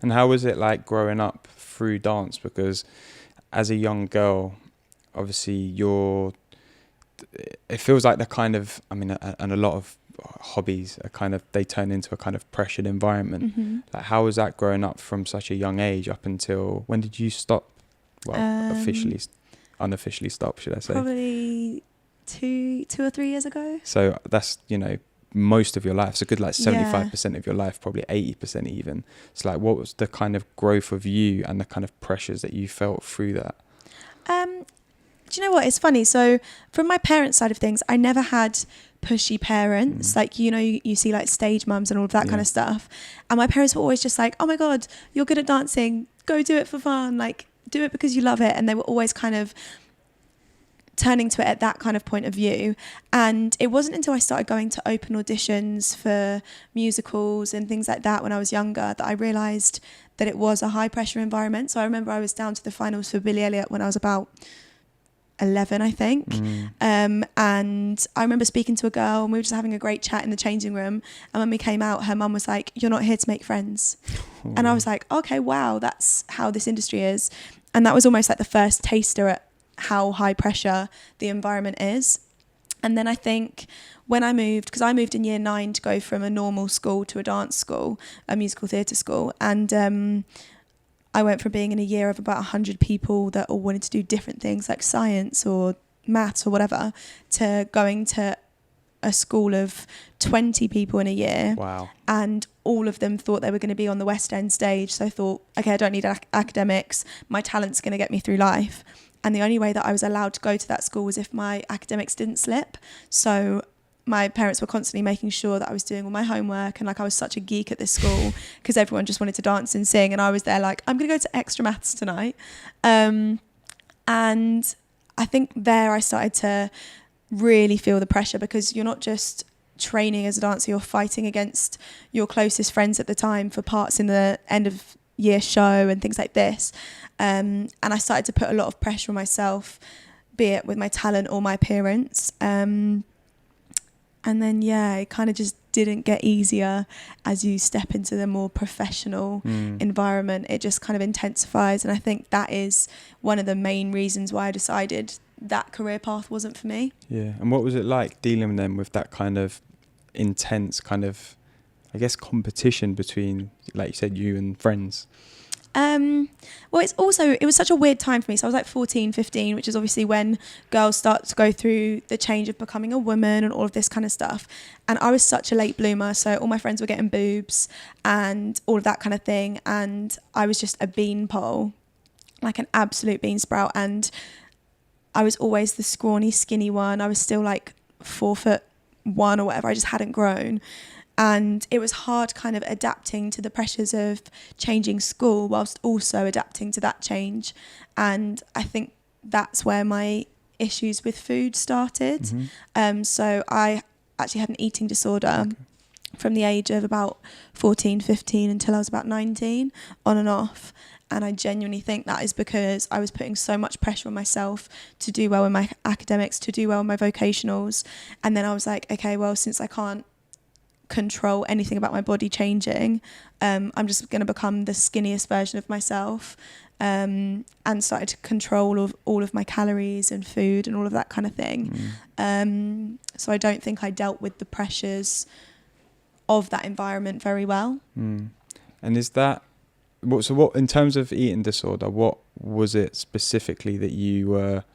And how was it like growing up through dance? Because as a young girl, obviously it feels like the kind of, I mean, and a lot of hobbies are kind of, they turn into a kind of pressured environment. Mm-hmm. Like, how was that growing up from such a young age up until, when did you stop? Well, unofficially stop, should I say? Probably two or 3 years ago. So that's, most of your life. So good, like 75% Yeah. of your life, probably 80% even. So like, what was the kind of growth of you and the kind of pressures that you felt through that? Do you know what? It's funny. So from my parents' side of things, I never had pushy parents. Like, you see like stage mums and all of that kind of stuff. And my parents were always just like, oh my God, you're good at dancing. Go do it for fun. Like, do it because you love it. And they were always kind of turning to it at that kind of point of view. And it wasn't until I started going to open auditions for musicals and things like that when I was younger that I realised that it was a high pressure environment. So I remember I was down to the finals for Billy Elliot when I was about 11, I think. And I remember speaking to a girl and we were just having a great chat in the changing room. And when we came out, her mum was like, you're not here to make friends. And I was like, okay, wow, that's how this industry is. And that was almost like the first taster at how high pressure the environment is. And then I think when I moved, because I moved in year 9 to go from a normal school to a dance school, a musical theatre school. And I went from being in a year of about 100 people that all wanted to do different things like science or maths or whatever, to going to a school of 20 people in a year. Wow. And all of them thought they were going to be on the West End stage. So I thought, okay, I don't need academics. My talent's going to get me through life. And the only way that I was allowed to go to that school was if my academics didn't slip. So my parents were constantly making sure that I was doing all my homework, and like I was such a geek at this school because everyone just wanted to dance and sing, and I was there like, I'm going to go to extra maths tonight. And I think there I started to really feel the pressure, because you're not just training as a dancer, you're fighting against your closest friends at the time for parts in the end of year show and things like this. And I started to put a lot of pressure on myself, be it with my talent or my appearance. And then, it kind of just didn't get easier as you step into the more professional environment. It just kind of intensifies. And I think that is one of the main reasons why I decided that career path wasn't for me. Yeah. And what was it like dealing then with that kind of intense kind of, I guess, competition between, like you said, you and friends? Well, it was such a weird time for me. So I was like 14, 15, which is obviously when girls start to go through the change of becoming a woman and all of this kind of stuff. And I was such a late bloomer. So all my friends were getting boobs and all of that kind of thing. And I was just a beanpole, like an absolute bean sprout. And I was always the scrawny, skinny one. I was still like 4'1" or whatever. I just hadn't grown. And it was hard kind of adapting to the pressures of changing school whilst also adapting to that change. And I think that's where my issues with food started. So I actually had an eating disorder from the age of about 14, 15 until I was about 19, on and off. And I genuinely think that is because I was putting so much pressure on myself to do well in my academics, to do well in my vocationals. And then I was like, okay, well, since I can't control anything about my body changing, I'm just going to become the skinniest version of myself, and started to control all of my calories and food and all of that kind of thing. So I don't think I dealt with the pressures of that environment very well. And is that what in terms of eating disorder, what was it specifically that you were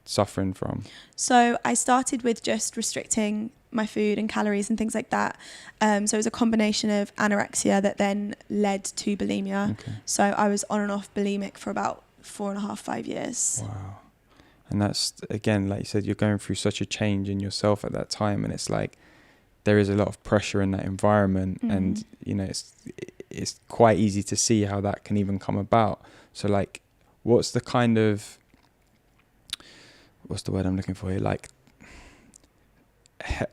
suffering from? So I started with just restricting my food and calories and things like that. So it was a combination of anorexia that then led to bulimia. So I was on and off bulimic for about 4.5, 5 years. Wow. And that's, again, like you said, you're going through such a change in yourself at that time, and it's like there is a lot of pressure in that environment, and it's quite easy to see how that can even come about. So like, what's the word I'm looking for here? Like,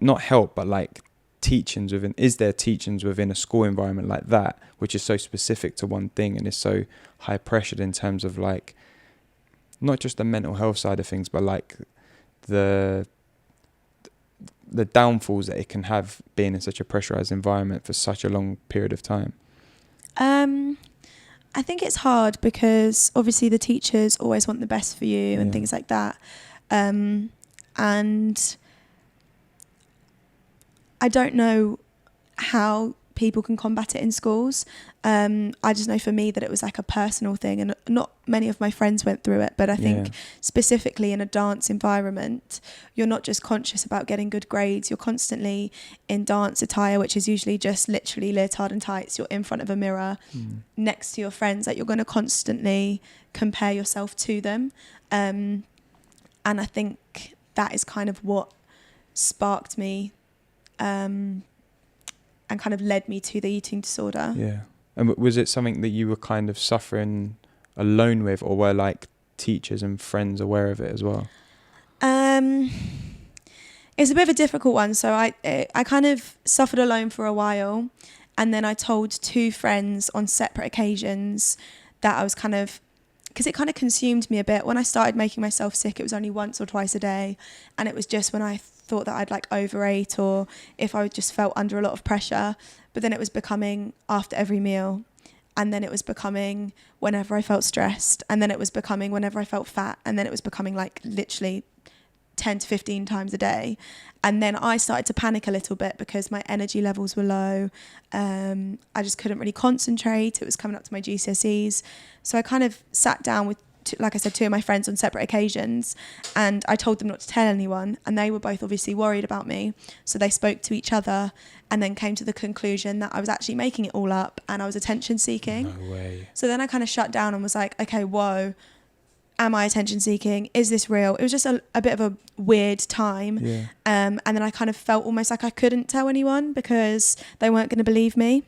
not help, but like teachings within, is there teachings within a school environment like that, which is so specific to one thing and is so high pressured in terms of like, not just the mental health side of things, but like the downfalls that it can have being in such a pressurized environment for such a long period of time? I think it's hard because obviously the teachers always want the best for you and things like that. And I don't know how people can combat it in schools. I just know for me that it was like a personal thing, and not many of my friends went through it, but I think specifically in a dance environment, you're not just conscious about getting good grades, you're constantly in dance attire, which is usually just literally leotard and tights. You're in front of a mirror next to your friends, like you're going to constantly compare yourself to them. And I think that is kind of what sparked me and kind of led me to the eating disorder. Yeah. And was it something that you were kind of suffering alone with, or were like teachers and friends aware of it as well? It's a bit of a difficult one. So I kind of suffered alone for a while, and then I told two friends on separate occasions that I was kind of, because it kind of consumed me a bit. When I started making myself sick, it was only once or twice a day, and it was just when I thought that I'd like overate, or if I just felt under a lot of pressure. But then it was becoming after every meal, and then it was becoming whenever I felt stressed, and then it was becoming whenever I felt fat, and then it was becoming like literally 10 to 15 times a day. And then I started to panic a little bit because my energy levels were low. I just couldn't really concentrate. It was coming up to my GCSEs. So I kind of sat down with, like I said, two of my friends on separate occasions, and I told them not to tell anyone, and they were both obviously worried about me. So they spoke to each other and then came to the conclusion that I was actually making it all up and I was attention seeking. No way. So then I kind of shut down and was like, okay, whoa, am I attention seeking? Is this real? It was just a bit of a weird time. Yeah. And then I kind of felt almost like I couldn't tell anyone because they weren't going to believe me.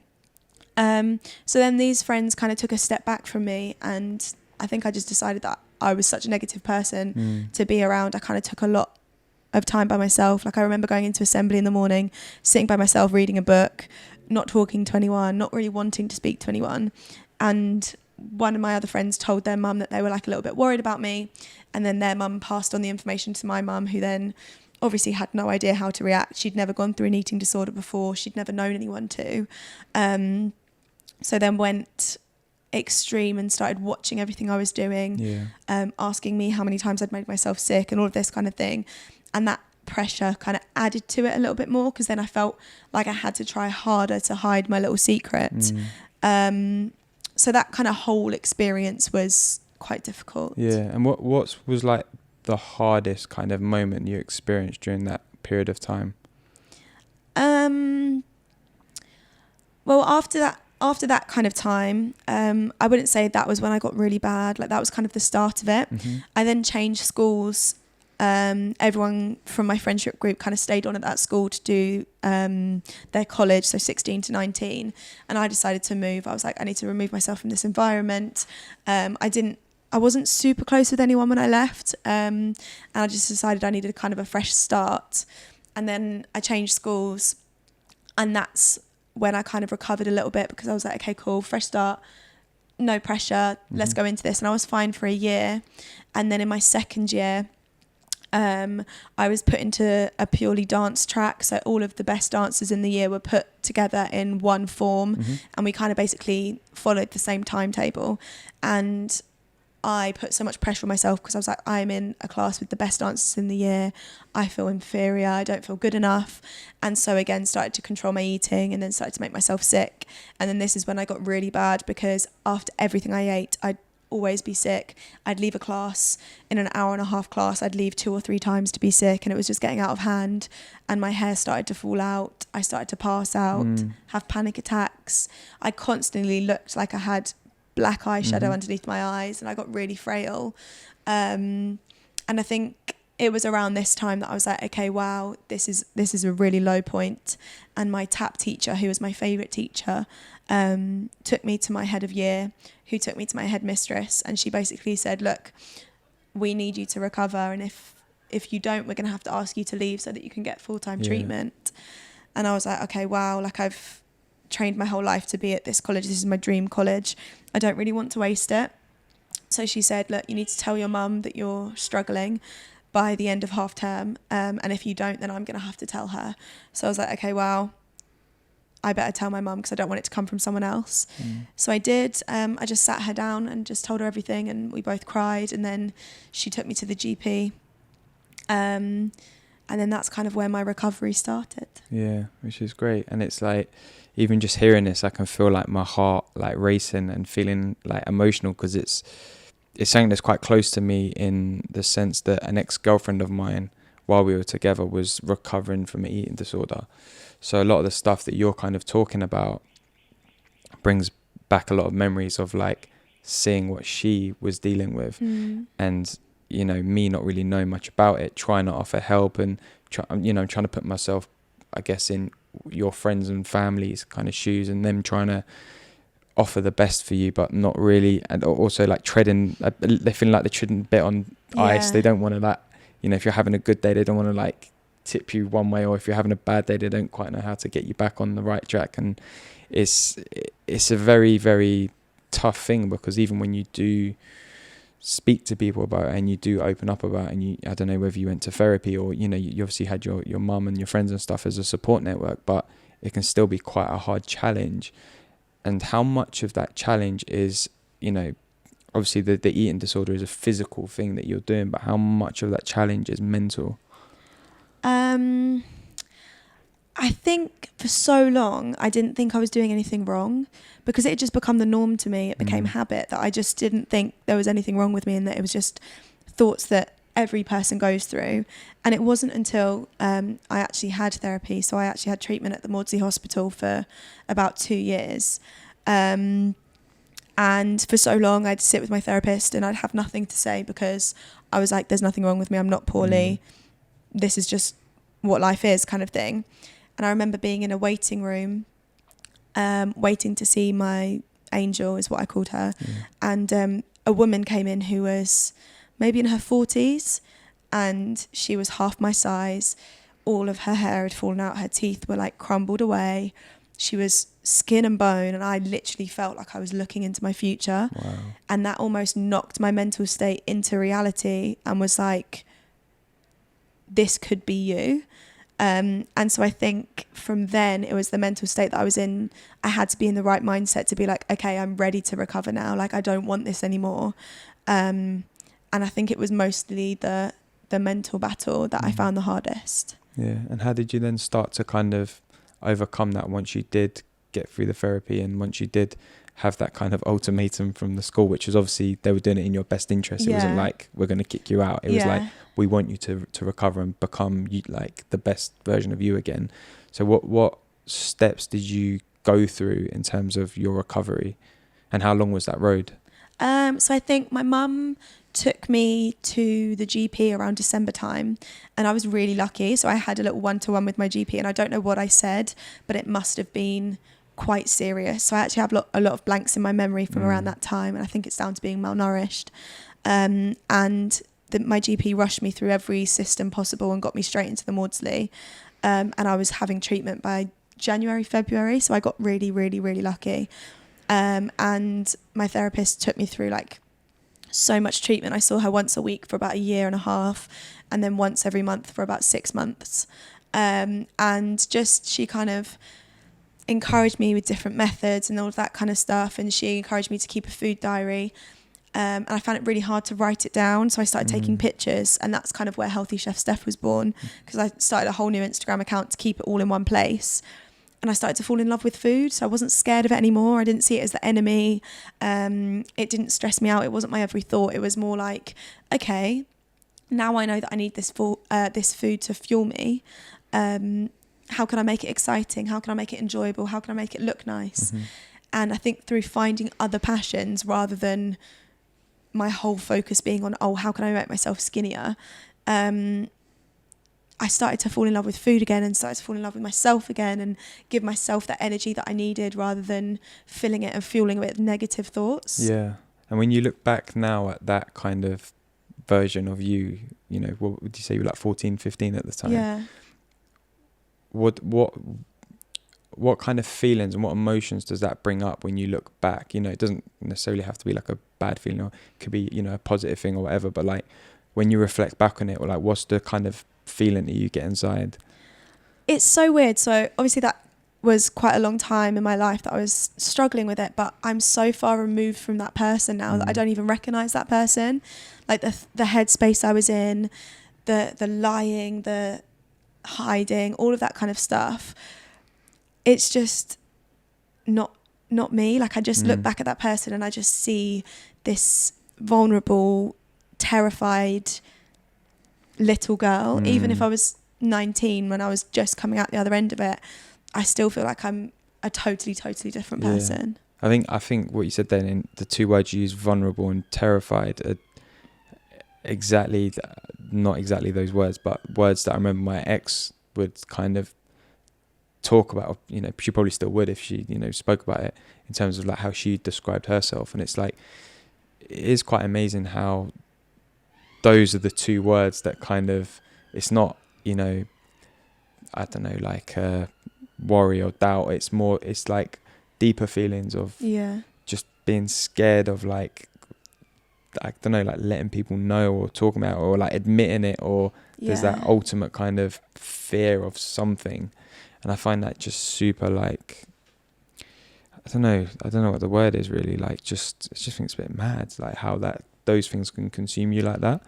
So then these friends kind of took a step back from me, and I think I just decided that I was such a negative person to be around. I kind of took a lot of time by myself. Like I remember going into assembly in the morning, sitting by myself, reading a book, not talking to anyone, not really wanting to speak to anyone. And one of my other friends told their mum that they were like a little bit worried about me. And then their mum passed on the information to my mum, who then obviously had no idea how to react. She'd never gone through an eating disorder before. She'd never known anyone to. So then went extreme and started watching everything I was doing, asking me how many times I'd made myself sick and all of this kind of thing. And that pressure kind of added to it a little bit more, because then I felt like I had to try harder to hide my little secret. So that kind of whole experience was quite difficult. Yeah. And what was like the hardest kind of moment you experienced during that period of time? Well, after that kind of time, I wouldn't say that was when I got really bad. Like that was kind of the start of it. I then changed schools. Everyone from my friendship group kind of stayed on at that school to do their college, so 16 to 19. And I decided to move. I was like, I need to remove myself from this environment. I wasn't super close with anyone when I left. And I just decided I needed kind of a fresh start. And then I changed schools. And that's when I kind of recovered a little bit, because I was like, okay, cool, fresh start, no pressure, let's go into this. And I was fine for a year. And then in my second year, I was put into a purely dance track. So all of the best dancers in the year were put together in one form, and we kind of basically followed the same timetable. And I put so much pressure on myself, because I was like, I'm in a class with the best dancers in the year. I feel inferior. I don't feel good enough. And so again, started to control my eating, and then started to make myself sick. And then this is when I got really bad, because after everything I ate, I'd always be sick. I'd leave a class, in an hour and a half class, I'd leave 2 or 3 times to be sick, and it was just getting out of hand. And my hair started to fall out. I started to pass out, have panic attacks. I constantly looked like I had black eyeshadow underneath my eyes, and I got really frail. And I think it was around this time that I was like, okay, wow, this is a really low point. And my tap teacher, who was my favourite teacher, took me to my head of year, who took me to my headmistress, and she basically said, look, we need you to recover, and if you don't, we're going to have to ask you to leave so that you can get full-time treatment. And I was like, okay, wow, like I've trained my whole life to be at this college. This is my dream college. I don't really want to waste it. So she said, look, you need to tell your mum that you're struggling by the end of half term, and if you don't, then I'm going to have to tell her. So I was like, okay, wow, I better tell my mum because I don't want it to come from someone else. So I did. I just sat her down and just told her everything, and we both cried, and then she took me to the GP. And then that's kind of where my recovery started. Yeah, which is great. And it's like, even just hearing this, I can feel like my heart like racing and feeling like emotional, because it's something that's quite close to me, in the sense that an ex-girlfriend of mine, while we were together, was recovering from an eating disorder. So a lot of the stuff that you're kind of talking about brings back a lot of memories of like seeing what she was dealing with, and you know, me not really knowing much about it, trying to offer help, and trying to put myself, I guess, in your friends and family's kind of shoes, and them trying to offer the best for you, but not really, and also like they feel like they're treading a bit on ice. They don't want to, like, you know, if you're having a good day, they don't want to like tip you one way, or if you're having a bad day, they don't quite know how to get you back on the right track. And it's a very, very tough thing, because even when you do speak to people about it and you do open up about it, and I don't know whether you went to therapy, or you know, you obviously had your mum and your friends and stuff as a support network, but it can still be quite a hard challenge. And how much of that challenge is, you know, obviously the eating disorder is a physical thing that you're doing, but how much of that challenge is mental? I think for so long I didn't think I was doing anything wrong, because it had just become the norm to me. It became habit, that I just didn't think there was anything wrong with me, and that it was just thoughts that every person goes through. And it wasn't until I actually had therapy, so I actually had treatment at the Maudsley Hospital for about 2 years. And for so long I'd sit with my therapist and I'd have nothing to say, because I was like, there's nothing wrong with me, I'm not poorly, this is just what life is, kind of thing. And I remember being in a waiting room, waiting to see my angel, is what I called her. And a woman came in who was maybe in her 40s, and she was half my size. All of her hair had fallen out, her teeth were like crumbled away. She was skin and bone, and I literally felt like I was looking into my future. Wow. And that almost knocked my mental state into reality, and was like, this could be you. And so I think from then, it was the mental state that I was in. I had to be in the right mindset to be like, okay, I'm ready to recover now. Like, I don't want this anymore. And I think it was mostly the mental battle that I found the hardest. Yeah. And how did you then start to kind of overcome that, once you did get through the therapy, and once you did have that kind of ultimatum from the school, which was obviously they were doing it in your best interest? It wasn't like, we're going to kick you out. It was like, we want you to recover and become like the best version of you again. So what steps did you go through in terms of your recovery, and how long was that road? So I think my mum took me to the GP around December time, and I was really lucky. So I had a little one-to-one with my GP, and I don't know what I said, but it must have been quite serious. So I actually have a lot of blanks in my memory from around that time, and I think it's down to being malnourished. And my GP rushed me through every system possible and got me straight into the Maudsley. And I was having treatment by January, February, so I got really, really, really lucky. And my therapist took me through like so much treatment. I saw her once a week for about 1.5 years, and then once every month for about 6 months. And just, she kind of encouraged me with different methods and all of that kind of stuff. And she encouraged me to keep a food diary. And I found it really hard to write it down. So I started taking pictures, and that's kind of where Healthy Chef Steph was born, because I started a whole new Instagram account to keep it all in one place. And I started to fall in love with food. So I wasn't scared of it anymore. I didn't see it as the enemy. It didn't stress me out. It wasn't my every thought. It was more like, okay, now I know that I need this food to fuel me. How can I make it exciting? How can I make it enjoyable? How can I make it look nice? And I think through finding other passions, rather than my whole focus being on, how can I make myself skinnier? I started to fall in love with food again, and started to fall in love with myself again, and give myself that energy that I needed, rather than filling it and fueling it with negative thoughts. Yeah. And when you look back now at that kind of version of you, you know, what would you say, you were like 14, 15 at the time? Yeah. What kind of feelings and what emotions does that bring up when you look back? You know, it doesn't necessarily have to be like a bad feeling, or it could be, you know, a positive thing or whatever, but like when you reflect back on it, or what's the kind of feeling that you get inside? It's so weird. So obviously that was quite a long time in my life that I was struggling with it, but I'm so far removed from that person now that I don't even recognize that person. Like the headspace I was in, the lying, the hiding, all of that kind of stuff. It's just not me. Like I just look back at that person and I just see this vulnerable, terrified little girl. Even if I was 19 when I was just coming out the other end of it, I still feel like I'm a totally different person. I think what you said then, in the two words you used, vulnerable and terrified, are exactly, not exactly those words, but words that I remember my ex would kind of talk about. You know, she probably still would if she, you know, spoke about it, in terms of like how she described herself. And it's like, it is quite amazing how those are the two words that kind of, it's not, you know, I don't know, like worry or doubt. It's more, it's like deeper feelings of just being scared of, like, I don't know, like letting people know or talking about it, or like admitting it, or there's that ultimate kind of fear of something. And I find that just super, like, I don't know what the word is really, like, I just think it's a bit mad, like how those things can consume you like that.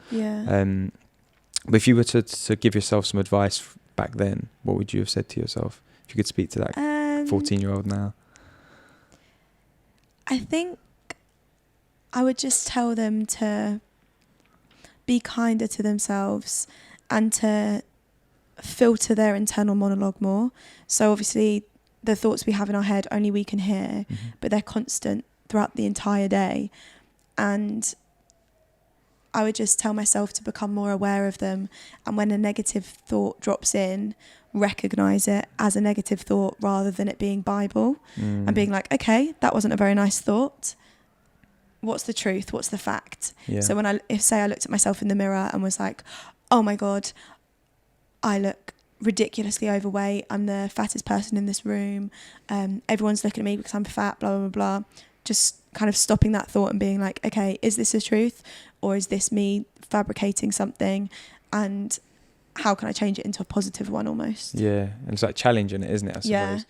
But if you were to give yourself some advice back then, what would you have said to yourself if you could speak to that 14-year-old now? I think I would just tell them to be kinder to themselves and to filter their internal monologue more. So obviously the thoughts we have in our head, only we can hear, but they're constant throughout the entire day. And I would just tell myself to become more aware of them. And when a negative thought drops in, recognize it as a negative thought rather than it being Bible, and being like, okay, that wasn't a very nice thought. What's the truth? What's the fact? So when I looked at myself in the mirror and was like, oh my God, I look ridiculously overweight. I'm the fattest person in this room. Everyone's looking at me because I'm fat, blah, blah, blah. Just kind of stopping that thought and being like, okay, is this the truth? Or is this me fabricating something? And how can I change it into a positive one almost? Yeah. And it's like challenging it, isn't it? I suppose. Yeah.